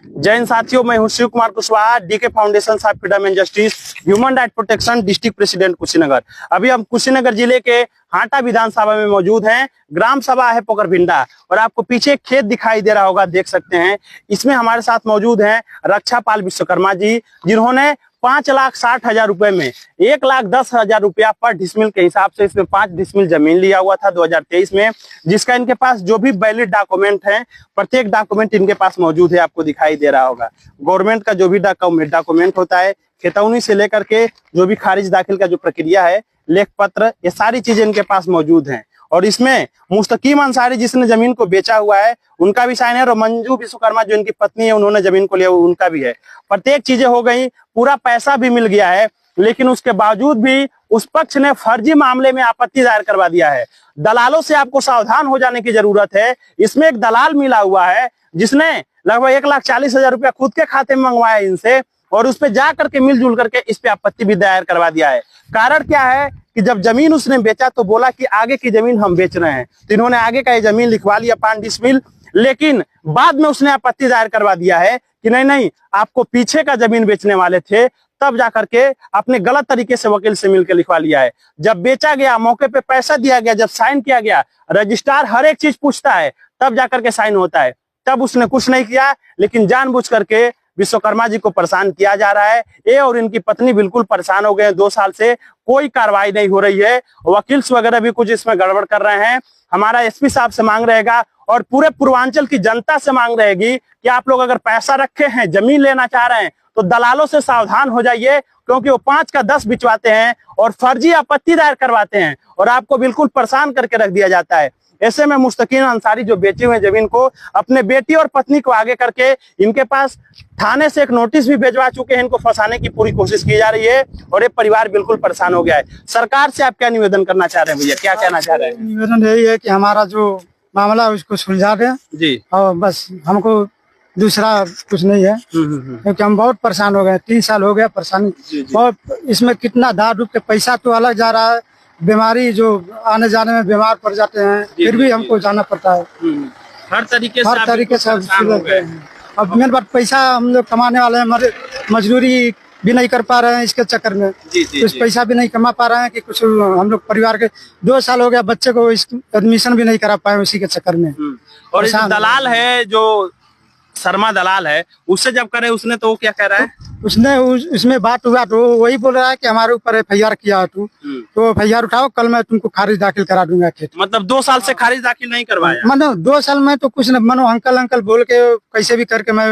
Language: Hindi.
जय हिंद साथियों, मैं हूं Shiv Kumar Kushwaha, DK foundation of freedom and justice, human right protection, district president Kushinagar. अभी हम कुशीनगर जिले के हाटा विधानसभा में मौजूद हैं। ग्राम सभा है पोकरभिंडा और आपको पीछे खेत दिखाई दे रहा होगा, देख सकते हैं। इसमें हमारे साथ मौजूद हैं रक्षापाल विश्वकर्मा जी, जिन्होंने 5,60,000 रुपए में 1,10,000 रुपया पर डिसमिल के हिसाब से इसमें 5 डिसमिल जमीन लिया हुआ था 2023 में, जिसका इनके पास जो भी वैलिड डॉक्यूमेंट है, प्रत्येक डॉक्यूमेंट इनके पास मौजूद है। आपको दिखाई दे रहा होगा गवर्नमेंट का जो भी डॉक्यूमेंट होता है, खेतौनी से लेकर के जो भी खारिज दाखिल का जो प्रक्रिया है, लेख पत्र, ये सारी चीजें इनके पास मौजूद हैं। और इसमें मुस्तकीम अंसारी जिसने जमीन को बेचा हुआ है, उनका भी साइन है, और मंजू विश्वकर्मा जो इनकी पत्नी है, उन्होंने जमीन को लिया, उनका भी है। प्रत्येक चीजें हो गई, पूरा पैसा भी मिल गया है, लेकिन उसके बावजूद भी उस पक्ष ने फर्जी मामले में आपत्ति दायर करवा दिया है। दलालों से आपको सावधान हो जाने की जरूरत है। इसमें एक दलाल मिला हुआ है जिसने लगभग 1,40,000 रुपया खुद के खाते में मंगवाया इनसे, और उस पे जा करके मिलजुल करके इस पे आपत्ति भी दायर करवा दिया है। कारण क्या है कि जब जमीन उसने बेचा तो बोला कि आगे की जमीन हम बेच रहे हैं, तो इन्होंने आगे का ये जमीन लिखवा लिया 5 डिसमिल, लेकिन बाद में उसने आपत्ति दायर करवा दिया है कि नहीं, आपको पीछे का जमीन बेचने वाले थे, तब जाकर के आपने गलत तरीके से वकील से मिलकर लिखवा लिया है। जब बेचा गया, मौके पे पैसा दिया गया, जब साइन किया गया, रजिस्ट्रार हर एक चीज पूछता है, तब जाकर के साइन होता है। तब उसने कुछ नहीं किया, लेकिन जानबूझ करके विश्वकर्मा जी को परेशान किया जा रहा है। ये और इनकी पत्नी बिल्कुल परेशान हो गए हैं। 2 साल से कोई कार्रवाई नहीं हो रही है। वकील वगैरह भी कुछ इसमें गड़बड़ कर रहे हैं। हमारा एसपी साहब से मांग रहेगा और पूरे पूर्वांचल की जनता से मांग रहेगी कि आप लोग अगर पैसा रखे हैं, जमीन लेना चाह रहे हैं, तो दलालों से सावधान हो जाइए, क्योंकि वो 5 का 10 बिचवाते हैं और फर्जी आपत्ति दायर करवाते हैं और आपको बिल्कुल परेशान करके रख दिया जाता है। ऐसे में मुस्तकीम अंसारी जो बेचे हुए जमीन को अपने बेटी और पत्नी को आगे करके इनके पास थाने से एक नोटिस भी भेजवा चुके हैं। इनको फंसाने की पूरी कोशिश की जा रही है और ये परिवार बिल्कुल परेशान हो गया है। सरकार से आप क्या निवेदन करना चाह रहे हैं भैया, क्या कहना चाह रहे हैं? निवेदन यही है कि हमारा जो मामला है उसको सुलझा दें जी, और बस, हमको दूसरा कुछ नहीं है, क्योंकि हम बहुत परेशान हो गए। 3 साल हो गया परेशानी बहुत। इसमें कितना दार डूब के पैसा तो अलग जा रहा है, बीमारी जो आने जाने में बीमार पड़ जाते हैं, फिर भी हमको जाना पड़ता है। हर तरीके से अब मेन बात, पैसा हम लोग कमाने वाले हैं, मजदूरी भी नहीं कर पा रहे हैं इसके चक्कर में। कुछ पैसा भी नहीं कमा पा रहे हैं कि कुछ हम लोग परिवार के 2 साल हो गया, बच्चे को एडमिशन भी नहीं करा पाए उसी के चक्कर में। और दलाल है जो शर्मा दलाल है, उससे जब करे उसने तो वो क्या कह रहा है? उसने उसमें बात हुआ तो वही बोल रहा है कि हमारे ऊपर FIR किया है तू, तो FIR उठाओ, कल मैं तुमको खारिज दाखिल करा दूंगा खेत। मतलब 2 साल से खारिज दाखिल नहीं करवाया? मनो 2 साल में तो कुछ न, मनो अंकल बोल के कैसे भी करके मैं